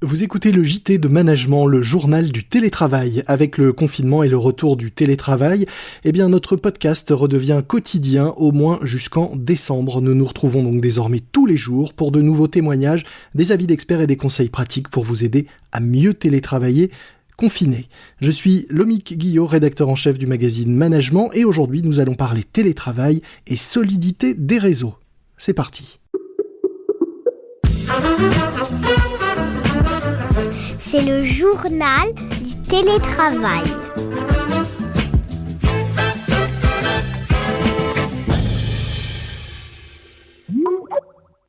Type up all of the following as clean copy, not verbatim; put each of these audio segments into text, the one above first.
Vous écoutez le JT de Management, le journal du télétravail. Avec le confinement et le retour du télétravail, notre podcast redevient quotidien, au moins jusqu'en décembre. Nous nous retrouvons donc désormais tous les jours pour de nouveaux témoignages, des avis d'experts et des conseils pratiques pour vous aider à mieux télétravailler confiné. Je suis Lomique Guillot, rédacteur en chef du magazine Management, et aujourd'hui nous allons parler télétravail et solidité des réseaux. C'est parti. C'est le journal du télétravail.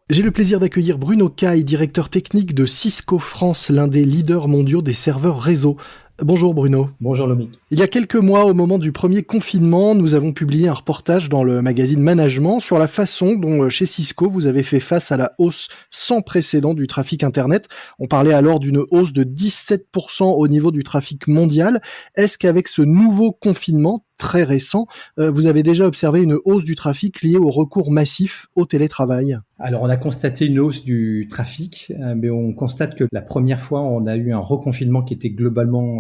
J'ai le plaisir d'accueillir Bruno Caille, directeur technique de Cisco France, l'un des leaders mondiaux des serveurs réseau. Bonjour Bruno. Bonjour Lomique. Il y a quelques mois, au moment du premier confinement, nous avons publié un reportage dans le magazine Management sur la façon dont chez Cisco vous avez fait face à la hausse sans précédent du trafic Internet. On parlait alors d'une hausse de 17% au niveau du trafic mondial. Est-ce qu'avec ce nouveau confinement très récent, vous avez déjà observé une hausse du trafic liée au recours massif au télétravail ? Alors on a constaté une hausse du trafic, mais on constate que la première fois on a eu un reconfinement qui était globalement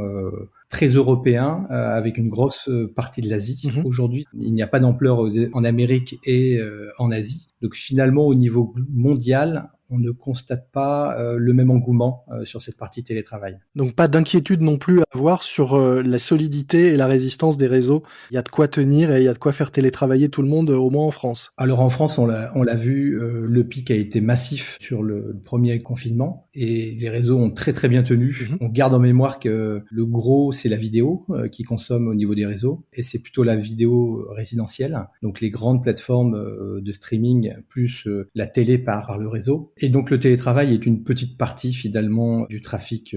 très européen, avec une grosse partie de l'Asie. Aujourd'hui, il n'y a pas d'ampleur en Amérique et en Asie. Donc finalement, au niveau mondial, on ne constate pas le même engouement sur cette partie télétravail. Donc pas d'inquiétude non plus à avoir sur la solidité et la résistance des réseaux. Il y a de quoi tenir et il y a de quoi faire télétravailler tout le monde, au moins en France. Alors en France, on l'a vu, le pic a été massif sur le premier confinement et les réseaux ont très très bien tenu. On garde en mémoire que le gros, c'est la vidéo qui consomme au niveau des réseaux et c'est plutôt la vidéo résidentielle. Donc les grandes plateformes de streaming plus la télé par le réseau. Et donc le télétravail est une petite partie finalement du trafic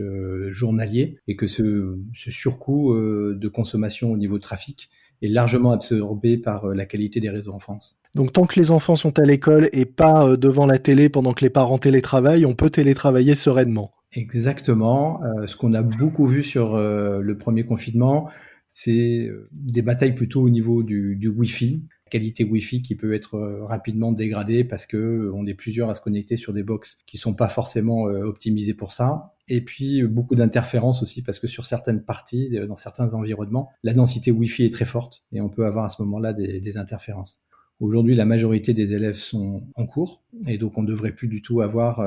journalier et que ce surcoût de consommation au niveau trafic est largement absorbé par la qualité des réseaux en France. Donc tant que les enfants sont à l'école et pas devant la télé pendant que les parents télétravaillent, on peut télétravailler sereinement. Exactement. Ce qu'on a beaucoup vu sur le premier confinement, c'est des batailles plutôt au niveau du Wi-Fi. Qualité Wi-Fi qui peut être rapidement dégradée parce que on est plusieurs à se connecter sur des box qui sont pas forcément optimisées pour ça. Et puis beaucoup d'interférences aussi parce que sur certaines parties, dans certains environnements, la densité Wi-Fi est très forte et on peut avoir à ce moment-là des interférences. Aujourd'hui, la majorité des élèves sont en cours et donc on ne devrait plus du tout avoir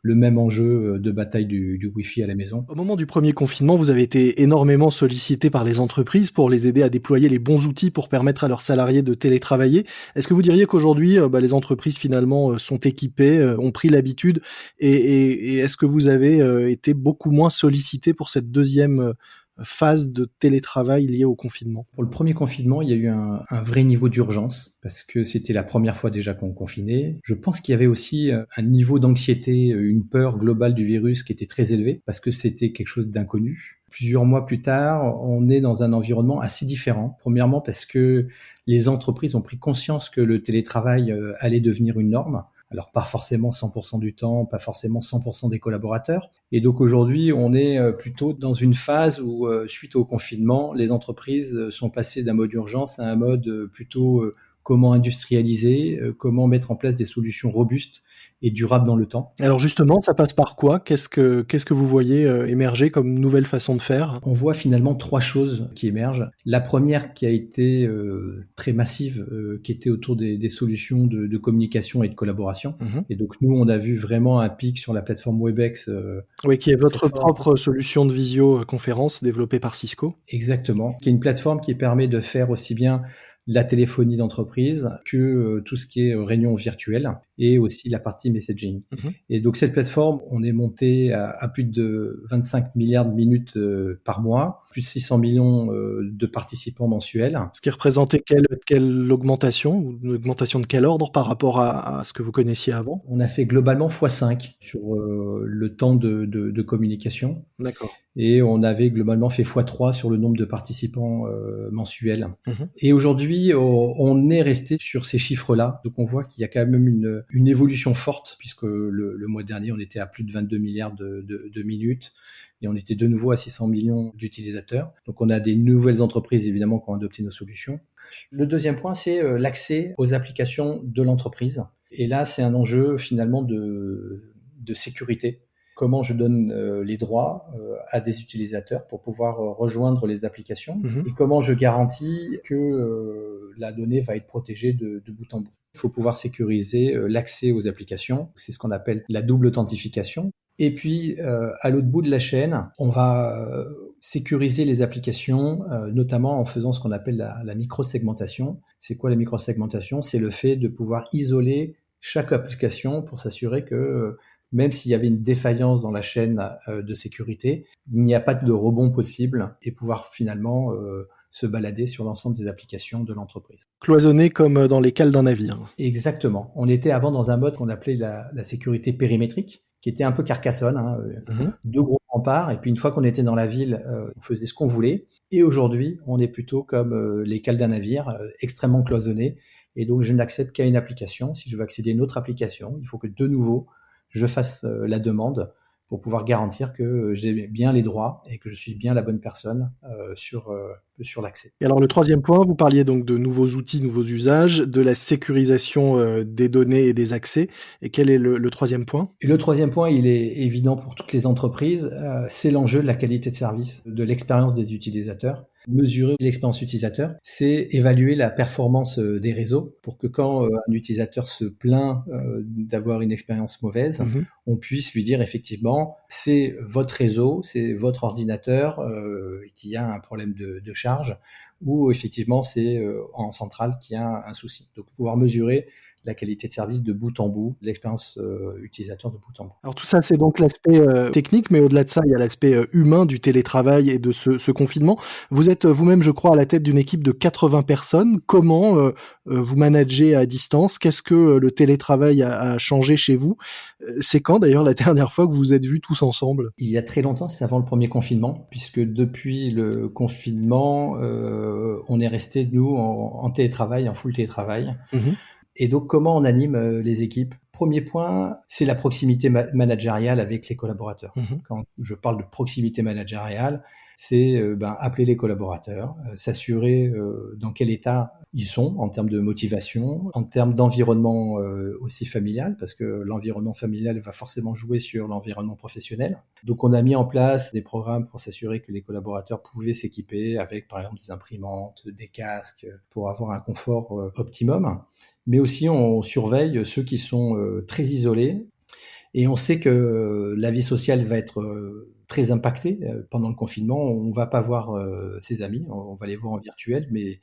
le même enjeu de bataille du Wi-Fi à la maison. Au moment du premier confinement, vous avez été énormément sollicité par les entreprises pour les aider à déployer les bons outils pour permettre à leurs salariés de télétravailler. Est-ce que vous diriez qu'aujourd'hui, les entreprises finalement sont équipées, ont pris l'habitude et est-ce que vous avez été beaucoup moins sollicité pour cette deuxième phase de télétravail liée au confinement? Pour le premier confinement, il y a eu un vrai niveau d'urgence parce que c'était la première fois déjà qu'on confinait. Je pense qu'il y avait aussi un niveau d'anxiété, une peur globale du virus qui était très élevé parce que c'était quelque chose d'inconnu. Plusieurs mois plus tard, on est dans un environnement assez différent. Premièrement parce que les entreprises ont pris conscience que le télétravail allait devenir une norme. Alors pas forcément 100% du temps, pas forcément 100% des collaborateurs. Et donc aujourd'hui, on est plutôt dans une phase où, suite au confinement, les entreprises sont passées d'un mode urgence à un mode plutôt comment industrialiser, comment mettre en place des solutions robustes et durables dans le temps. Alors justement, ça passe par quoi ? Qu'est-ce que vous voyez émerger comme nouvelle façon de faire ? On voit finalement trois choses qui émergent. La première qui a été très massive, qui était autour des solutions de communication et de collaboration. Et donc nous, on a vu vraiment un pic sur la plateforme Webex. Oui, qui est votre propre solution de visioconférence développée par Cisco. Exactement, qui est une plateforme qui permet de faire aussi bien la téléphonie d'entreprise que tout ce qui est réunion virtuelle et aussi la partie messaging. Et donc cette plateforme, on est monté à plus de 25 milliards de minutes par mois, plus de 600 millions de participants mensuels. Ce qui représentait quelle augmentation, ou une augmentation de quel ordre par rapport à ce que vous connaissiez avant ? On a fait globalement x5 sur le temps de communication. D'accord. Et on avait globalement fait x3 sur le nombre de participants mensuels. Et aujourd'hui, on est resté sur ces chiffres-là. Donc on voit qu'il y a quand même une évolution forte, puisque le mois dernier, on était à plus de 22 milliards de minutes. Et on était de nouveau à 600 millions d'utilisateurs. Donc on a des nouvelles entreprises, évidemment, qui ont adopté nos solutions. Le deuxième point, c'est l'accès aux applications de l'entreprise. Et là, c'est un enjeu finalement de sécurité. comment je donne les droits à des utilisateurs pour pouvoir rejoindre les applications et comment je garantis que la donnée va être protégée de bout en bout. Il faut pouvoir sécuriser l'accès aux applications, c'est ce qu'on appelle la double authentification. Et puis, à l'autre bout de la chaîne, on va sécuriser les applications, notamment en faisant ce qu'on appelle la microsegmentation. C'est quoi la microsegmentation ? C'est le fait de pouvoir isoler chaque application pour s'assurer que même s'il y avait une défaillance dans la chaîne de sécurité, il n'y a pas de rebond possible et pouvoir finalement se balader sur l'ensemble des applications de l'entreprise. Cloisonné comme dans les cales d'un navire. Exactement. On était avant dans un mode qu'on appelait la sécurité périmétrique, qui était un peu Carcassonne, deux gros remparts, et puis une fois qu'on était dans la ville, on faisait ce qu'on voulait. Et aujourd'hui, on est plutôt comme les cales d'un navire, extrêmement cloisonné. Et donc, je n'accède qu'à une application. Si je veux accéder à une autre application, il faut que de nouveau, je fasse la demande pour pouvoir garantir que j'ai bien les droits et que je suis bien la bonne personne sur l'accès. Et alors le troisième point, vous parliez donc de nouveaux outils, nouveaux usages, de la sécurisation des données et des accès. Et quel est le troisième point ? Et le troisième point, il est évident pour toutes les entreprises, c'est l'enjeu de la qualité de service, de l'expérience des utilisateurs. Mesurer l'expérience utilisateur, c'est évaluer la performance des réseaux pour que quand un utilisateur se plaint d'avoir une expérience mauvaise, on puisse lui dire effectivement, c'est votre réseau, c'est votre ordinateur qui a un problème de charge ou effectivement c'est en centrale qui a un souci. Donc pouvoir mesurer la qualité de service de bout en bout, l'expérience utilisateur de bout en bout. Alors tout ça, c'est donc l'aspect technique, mais au-delà de ça, il y a l'aspect humain du télétravail et de ce confinement. Vous êtes vous-même, je crois, à la tête d'une équipe de 80 personnes. Comment vous managez à distance ? Qu'est-ce que le télétravail a changé chez vous ? C'est quand d'ailleurs la dernière fois que vous vous êtes vus tous ensemble ? Il y a très longtemps, c'était avant le premier confinement, puisque depuis le confinement, on est resté, nous, en télétravail, en full télétravail. Et donc, comment on anime les équipes ? Premier point, c'est la proximité managériale avec les collaborateurs. Quand je parle de proximité managériale, c'est appeler les collaborateurs, s'assurer dans quel état ils sont en termes de motivation, en termes d'environnement aussi familial, parce que l'environnement familial va forcément jouer sur l'environnement professionnel. Donc, on a mis en place des programmes pour s'assurer que les collaborateurs pouvaient s'équiper avec, par exemple, des imprimantes, des casques, pour avoir un confort optimum. Mais aussi, on surveille ceux qui sont très isolés. Et on sait que la vie sociale va être très impactée pendant le confinement. On ne va pas voir ses amis, on va les voir en virtuel, mais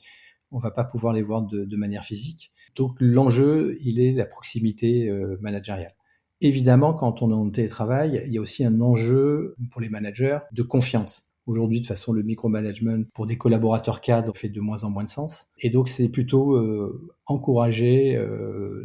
on ne va pas pouvoir les voir de manière physique. Donc l'enjeu, il est la proximité managériale. Évidemment, quand on est en télétravail, il y a aussi un enjeu pour les managers de confiance. Aujourd'hui, de toute façon, le micromanagement pour des collaborateurs cadres fait de moins en moins de sens. Et donc, c'est plutôt encourager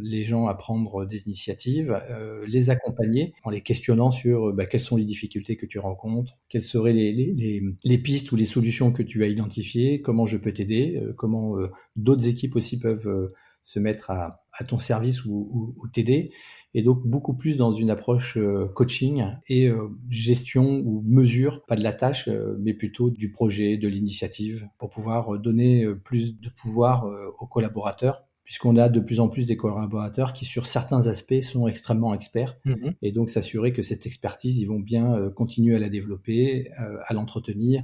les gens à prendre des initiatives, les accompagner en les questionnant sur quelles sont les difficultés que tu rencontres, quelles seraient les pistes ou les solutions que tu as identifiées, comment je peux t'aider, comment d'autres équipes aussi peuvent se mettre à ton service ou t'aider. Et donc beaucoup plus dans une approche coaching et gestion ou mesure, pas de la tâche, mais plutôt du projet, de l'initiative, pour pouvoir donner plus de pouvoir aux collaborateurs, puisqu'on a de plus en plus des collaborateurs qui, sur certains aspects, sont extrêmement experts. Et donc s'assurer que cette expertise, ils vont bien continuer à la développer, à l'entretenir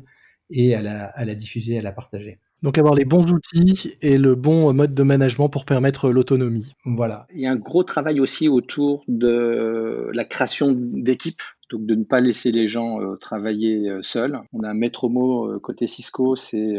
et à la diffuser, à la partager. Donc avoir les bons outils et le bon mode de management pour permettre l'autonomie. Voilà. Il y a un gros travail aussi autour de la création d'équipes, donc de ne pas laisser les gens travailler seuls. On a un maître mot côté Cisco, c'est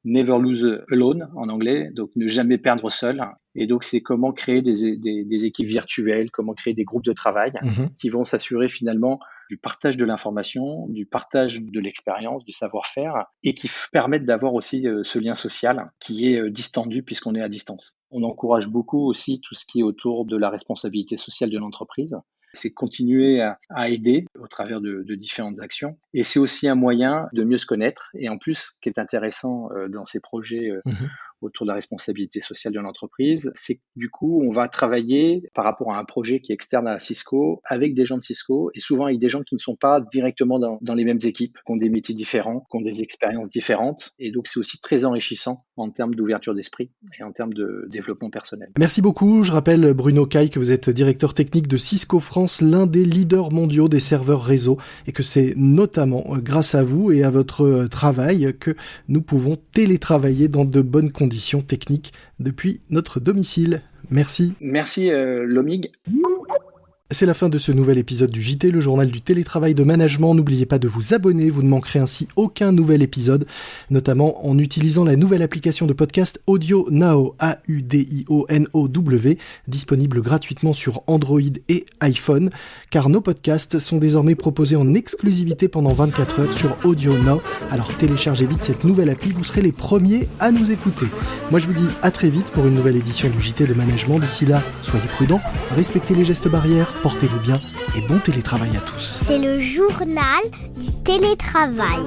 never lose alone en anglais, donc ne jamais perdre seul. Et donc c'est comment créer des équipes virtuelles, comment créer des groupes de travail qui vont s'assurer finalement du partage de l'information, du partage de l'expérience, du savoir-faire, et qui permettent d'avoir aussi ce lien social qui est distendu puisqu'on est à distance. On encourage beaucoup aussi tout ce qui est autour de la responsabilité sociale de l'entreprise. C'est continuer à aider au travers de différentes actions. Et c'est aussi un moyen de mieux se connaître. Et en plus, ce qui est intéressant dans ces projets autour de la responsabilité sociale de l'entreprise, c'est que du coup, on va travailler par rapport à un projet qui est externe à Cisco, avec des gens de Cisco, et souvent avec des gens qui ne sont pas directement dans les mêmes équipes, qui ont des métiers différents, qui ont des expériences différentes, et donc c'est aussi très enrichissant en termes d'ouverture d'esprit et en termes de développement personnel. Merci beaucoup. Je rappelle, Bruno Caille, que vous êtes directeur technique de Cisco France, l'un des leaders mondiaux des serveurs réseau, et que c'est notamment grâce à vous et à votre travail que nous pouvons télétravailler dans de bonnes conditions techniques depuis notre domicile. Merci. Merci Lomig. C'est la fin de ce nouvel épisode du JT, le journal du télétravail de management. N'oubliez pas de vous abonner, vous ne manquerez ainsi aucun nouvel épisode, notamment en utilisant la nouvelle application de podcast AudioNow, AudioNow, disponible gratuitement sur Android et iPhone, car nos podcasts sont désormais proposés en exclusivité pendant 24 heures sur AudioNow. Alors téléchargez vite cette nouvelle appli, vous serez les premiers à nous écouter. Moi je vous dis à très vite pour une nouvelle édition du JT de management. D'ici là, soyez prudents, respectez les gestes barrières, portez-vous bien et bon télétravail à tous. C'est le journal du télétravail.